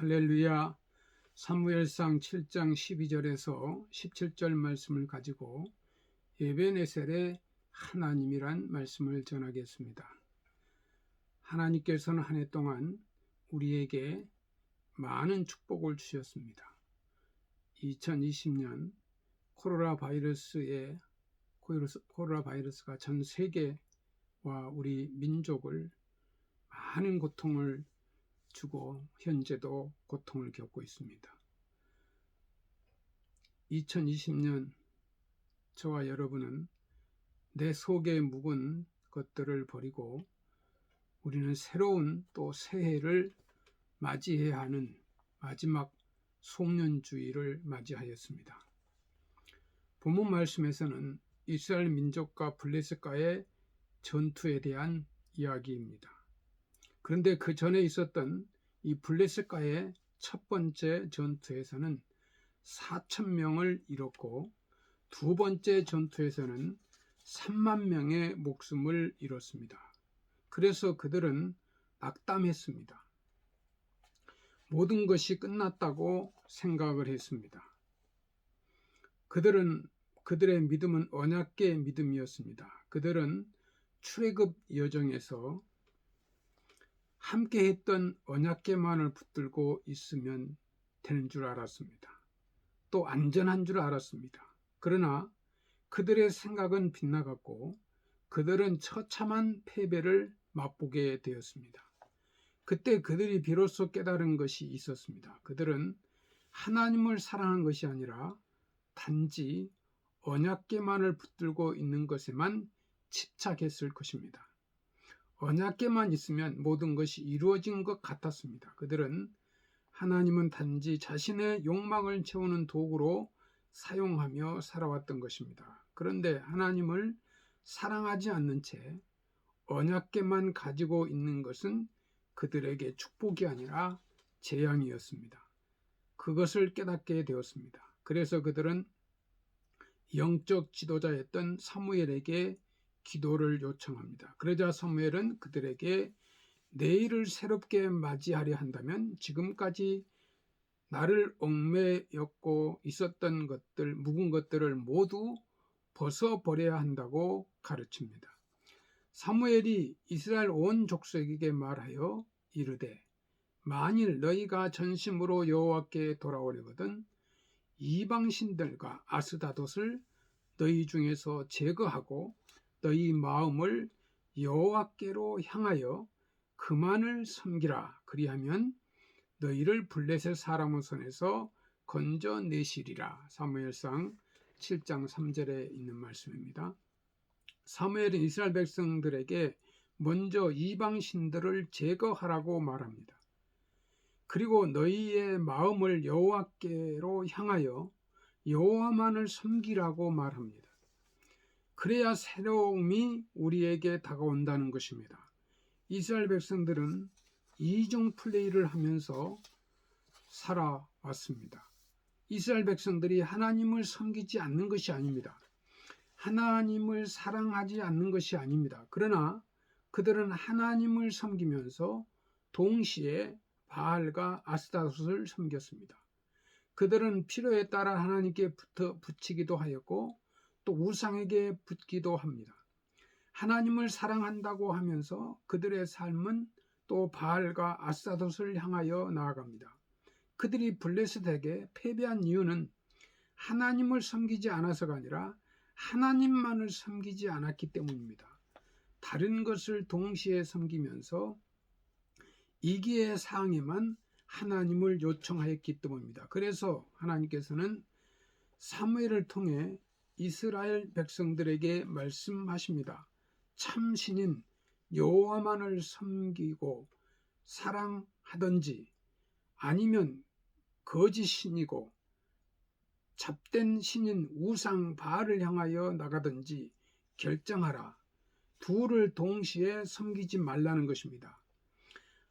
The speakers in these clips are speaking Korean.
할렐루야. 사무엘상 7장 12절에서 17절 말씀을 가지고 에벤에셀의 하나님이란 말씀을 전하겠습니다. 하나님께서는 한 해 동안 우리에게 많은 축복을 주셨습니다. 2020년 코로나 바이러스가 전 세계와 우리 민족을 많은 고통을 주고 현재도 고통을 겪고 있습니다. 2020년 저와 여러분은 내 속에 묵은 것들을 버리고 우리는 새로운 또 새해를 맞이해야 하는 마지막 송년주의를 맞이하였습니다. 본문 말씀에서는 이스라엘 민족과 블레셋과의 전투에 대한 이야기입니다. 그런데 그 전에 있었던 이 블레셋과의 첫 번째 전투에서는 4,000명을 잃었고 두 번째 전투에서는 3만 명의 목숨을 잃었습니다. 그래서 그들은 낙담했습니다. 모든 것이 끝났다고 생각을 했습니다. 그들의 믿음은 언약궤 믿음이었습니다. 그들은 출애굽 여정에서 함께 했던 언약궤만을 붙들고 있으면 되는 줄 알았습니다. 또 안전한 줄 알았습니다. 그러나 그들의 생각은 빗나갔고 그들은 처참한 패배를 맛보게 되었습니다. 그때 그들이 비로소 깨달은 것이 있었습니다. 그들은 하나님을 사랑한 것이 아니라 단지 언약궤만을 붙들고 있는 것에만 집착했을 것입니다. 언약궤만 있으면 모든 것이 이루어진 것 같았습니다. 그들은 하나님은 단지 자신의 욕망을 채우는 도구로 사용하며 살아왔던 것입니다. 그런데 하나님을 사랑하지 않는 채 언약궤만 가지고 있는 것은 그들에게 축복이 아니라 재앙이었습니다. 그것을 깨닫게 되었습니다. 그래서 그들은 영적 지도자였던 사무엘에게 기도를 요청합니다. 그러자 사무엘은 그들에게 내일을 새롭게 맞이하려 한다면 지금까지 나를 얽매였고 있었던 것들, 묵은 것들을 모두 벗어버려야 한다고 가르칩니다. 사무엘이 이스라엘 온 족속에게 말하여 이르되 만일 너희가 전심으로 여호와께 돌아오려거든 이방신들과 아스다돛을 너희 중에서 제거하고 너희 마음을 여호와께로 향하여 그만을 섬기라. 그리하면 너희를 블레셋 사람의 손에서 건져내시리라. 사무엘상 7장 3절에 있는 말씀입니다. 사무엘은 이스라엘 백성들에게 먼저 이방신들을 제거하라고 말합니다. 그리고 너희의 마음을 여호와께로 향하여 여호와만을 섬기라고 말합니다. 그래야 새로움이 우리에게 다가온다는 것입니다. 이스라엘 백성들은 이중 플레이를 하면서 살아왔습니다. 이스라엘 백성들이 하나님을 섬기지 않는 것이 아닙니다. 하나님을 사랑하지 않는 것이 아닙니다. 그러나 그들은 하나님을 섬기면서 동시에 바알과 아스타롯을 섬겼습니다. 그들은 필요에 따라 하나님께 붙이기도 하였고 또 우상에게 붙기도 합니다. 하나님을 사랑한다고 하면서 그들의 삶은 또 바알과 아스타롯을 향하여 나아갑니다. 그들이 블레셋에게 패배한 이유는 하나님을 섬기지 않아서가 아니라 하나님만을 섬기지 않았기 때문입니다. 다른 것을 동시에 섬기면서 이기의 사항에만 하나님을 요청하였기 때문입니다. 그래서 하나님께서는 사무엘을 통해 이스라엘 백성들에게 말씀하십니다. 참 신인 여호와만을 섬기고 사랑하든지 아니면 거짓 신이고 잡된 신인 우상 바알을 향하여 나가든지 결정하라. 둘을 동시에 섬기지 말라는 것입니다.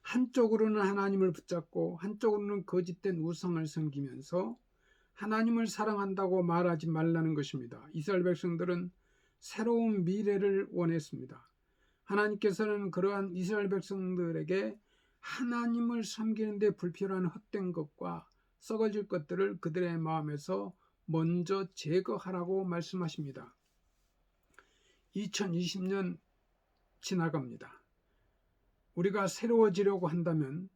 한쪽으로는 하나님을 붙잡고 한쪽으로는 거짓된 우상을 섬기면서 하나님을 사랑한다고 말하지 말라는 것입니다. 이스라엘 백성들은 새로운 미래를 원했습니다. 하나님께서는 그러한 이스라엘 백성들에게 하나님을 섬기는 데 불필요한 헛된 것과 썩어질 것들을 그들의 마음에서 먼저 제거하라고 말씀하십니다. 2020년 지나갑니다. 우리가 새로워지려고 한다면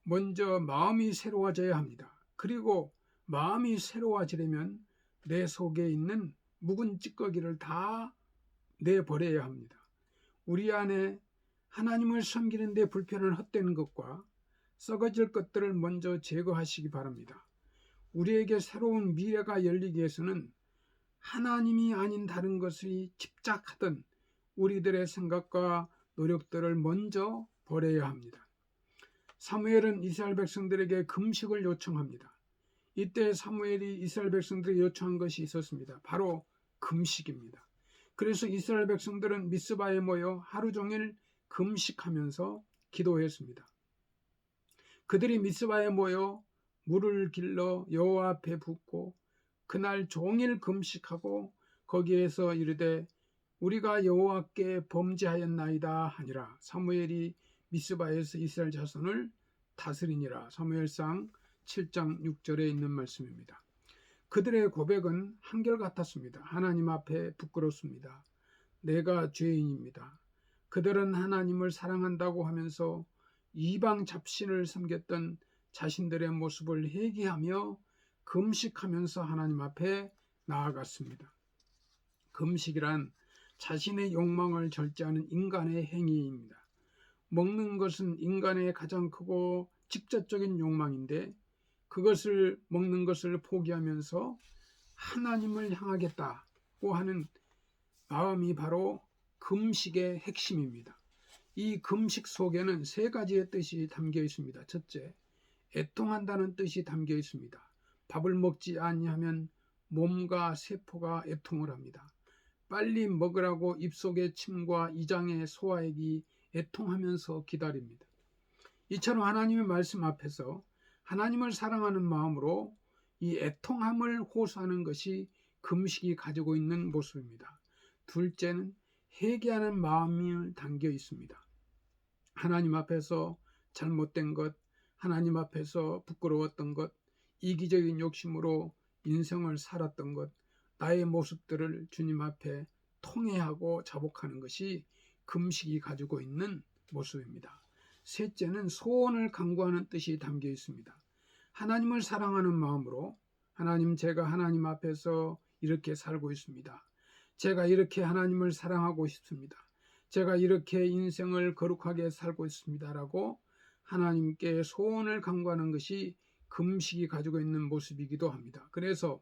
먼저 마음이 새로워져야 합니다. 그리고 마음이 새로워지려면 내 속에 있는 묵은 찌꺼기를 다 내버려야 합니다. 우리 안에 하나님을 섬기는 데 불편한 헛된 것과 썩어질 것들을 먼저 제거하시기 바랍니다. 우리에게 새로운 미래가 열리기 위해서는 하나님이 아닌 다른 것이 집착하던 우리들의 생각과 노력들을 먼저 버려야 합니다. 사무엘은 이스라엘 백성들에게 금식을 요청합니다. 이때 사무엘이 이스라엘 백성들에게 요청한 것이 있었습니다. 바로 금식입니다. 그래서 이스라엘 백성들은 미스바에 모여 하루 종일 금식하면서 기도했습니다. 그들이 미스바에 모여 물을 길러 여호와 앞에 붓고 그날 종일 금식하고 거기에서 이르되 우리가 여호와께 범죄하였나이다 하니라. 사무엘이 미스바에서 이스라엘 자손을 다스리니라. 사무엘상 7장 6절에 있는 말씀입니다. 그들의 고백은 한결같았습니다. 하나님 앞에 부끄럽습니다. 내가 죄인입니다. 그들은 하나님을 사랑한다고 하면서 이방 잡신을 섬겼던 자신들의 모습을 회개하며 금식하면서 하나님 앞에 나아갔습니다. 금식이란 자신의 욕망을 절제하는 인간의 행위입니다. 먹는 것은 인간의 가장 크고 직접적인 욕망인데 그것을 먹는 것을 포기하면서 하나님을 향하겠다고 하는 마음이 바로 금식의 핵심입니다. 이 금식 속에는 세 가지의 뜻이 담겨 있습니다. 첫째, 애통한다는 뜻이 담겨 있습니다. 밥을 먹지 아니하면 몸과 세포가 애통을 합니다. 빨리 먹으라고 입속의 침과 이장의 소화액이 애통하면서 기다립니다. 이처럼 하나님의 말씀 앞에서 하나님을 사랑하는 마음으로 이 애통함을 호소하는 것이 금식이 가지고 있는 모습입니다. 둘째는 회개하는 마음이 담겨 있습니다. 하나님 앞에서 잘못된 것, 하나님 앞에서 부끄러웠던 것, 이기적인 욕심으로 인생을 살았던 것, 나의 모습들을 주님 앞에 통회하고 자복하는 것이 금식이 가지고 있는 모습입니다. 셋째는 소원을 간구하는 뜻이 담겨 있습니다. 하나님을 사랑하는 마음으로 하나님, 제가 하나님 앞에서 이렇게 살고 있습니다. 제가 이렇게 하나님을 사랑하고 싶습니다. 제가 이렇게 인생을 거룩하게 살고 있습니다. 라고 하나님께 소원을 간구하는 것이 금식이 가지고 있는 모습이기도 합니다. 그래서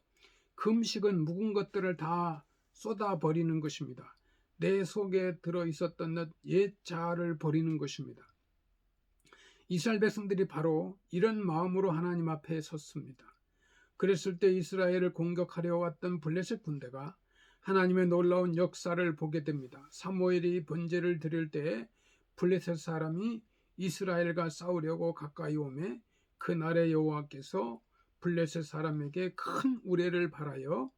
금식은 묵은 것들을 다 쏟아버리는 것입니다. 내 속에 들어있었던 옛 자아를 버리는 것입니다. 이스라엘 백성들이 바로 이런 마음으로 하나님 앞에 섰습니다. 그랬을 때 이스라엘을 공격하려 왔던 블레셋 군대가 하나님의 놀라운 역사를 보게 됩니다. 사무엘이 번제를 드릴 때에 블레셋 사람이 이스라엘과 싸우려고 가까이 오매 그날의 여호와께서 블레셋 사람에게 큰 우레를 발하여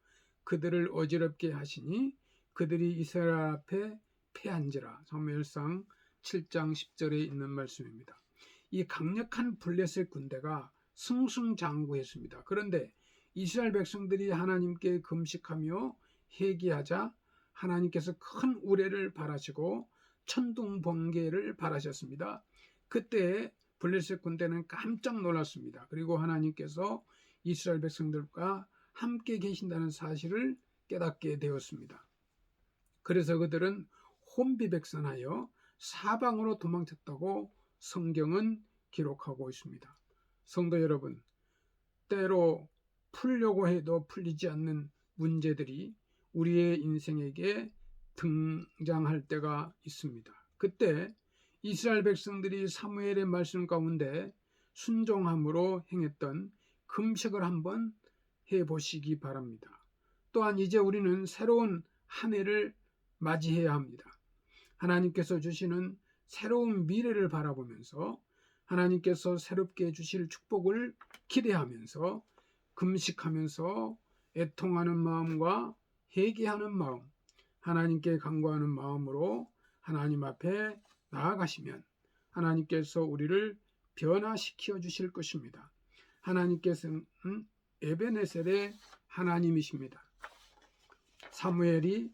그들을 어지럽게 하시니 그들이 이스라엘 앞에 패한지라. 사무엘상 7장 10절에 있는 말씀입니다. 이 강력한 블레셋 군대가 승승장구했습니다. 그런데 이스라엘 백성들이 하나님께 금식하며 회개하자 하나님께서 큰 우레를 발하시고 천둥 번개를 발하셨습니다. 그때 블레셋 군대는 깜짝 놀랐습니다. 그리고 하나님께서 이스라엘 백성들과 함께 계신다는 사실을 깨닫게 되었습니다. 그래서 그들은 혼비백산하여 사방으로 도망쳤다고 성경은 기록하고 있습니다. 성도 여러분, 때로 풀려고 해도 풀리지 않는 문제들이 우리의 인생에게 등장할 때가 있습니다. 그때 이스라엘 백성들이 사무엘의 말씀 가운데 순종함으로 행했던 금식을 한번 해보시기 바랍니다. 또한 이제 우리는 새로운 한 해를 맞이해야 합니다. 하나님께서 주시는 새로운 미래를 바라보면서 하나님께서 새롭게 주실 축복을 기대하면서 금식하면서 애통하는 마음과 회개하는 마음, 하나님께 간구하는 마음으로 하나님 앞에 나아가시면 하나님께서 우리를 변화시켜 주실 것입니다. 하나님께서는 에베네셀의 하나님이십니다. 사무엘이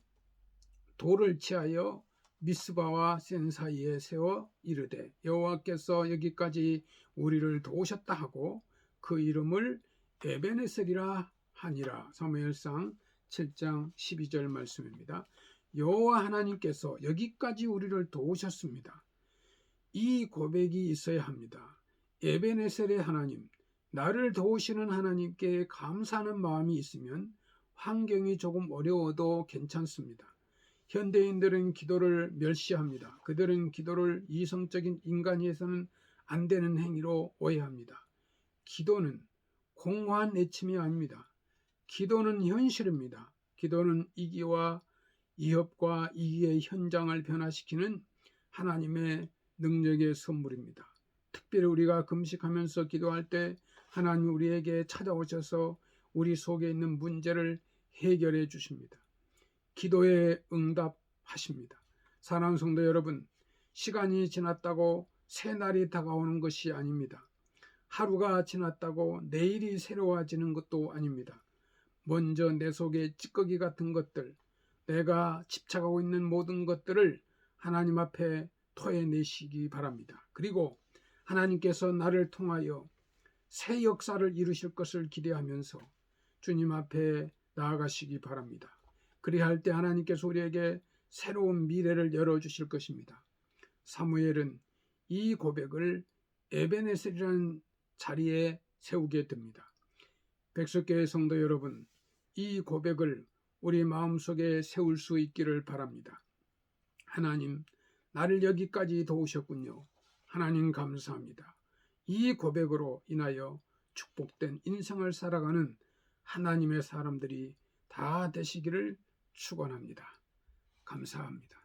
돌을 치하여 미스바와 센 사이에 세워 이르되 여호와께서 여기까지 우리를 도우셨다 하고 그 이름을 에베네셀이라 하니라. 사무엘상 7장 12절 말씀입니다. 여호와 하나님께서 여기까지 우리를 도우셨습니다. 이 고백이 있어야 합니다. 에베네셀의 하나님, 나를 도우시는 하나님께 감사하는 마음이 있으면 환경이 조금 어려워도 괜찮습니다. 현대인들은 기도를 멸시합니다. 그들은 기도를 이성적인 인간이 해서는 안 되는 행위로 오해합니다. 기도는 공허한 내침이 아닙니다. 기도는 현실입니다. 기도는 이기와 이협과 이기의 현장을 변화시키는 하나님의 능력의 선물입니다. 특별히 우리가 금식하면서 기도할 때 하나님 우리에게 찾아오셔서 우리 속에 있는 문제를 해결해 주십니다. 기도에 응답하십니다. 사랑하는 성도 여러분, 시간이 지났다고 새날이 다가오는 것이 아닙니다. 하루가 지났다고 내일이 새로워지는 것도 아닙니다. 먼저 내 속에 찌꺼기 같은 것들, 내가 집착하고 있는 모든 것들을 하나님 앞에 토해내시기 바랍니다. 그리고 하나님께서 나를 통하여 새 역사를 이루실 것을 기대하면서 주님 앞에 나아가시기 바랍니다. 그리할 때 하나님께서 우리에게 새로운 미래를 열어주실 것입니다. 사무엘은 이 고백을 에베네셀이라는 자리에 세우게 됩니다. 백석교회 성도 여러분, 이 고백을 우리 마음속에 세울 수 있기를 바랍니다. 하나님, 나를 여기까지 도우셨군요. 하나님 감사합니다. 이 고백으로 인하여 축복된 인생을 살아가는 하나님의 사람들이 다 되시기를 축원합니다. 감사합니다.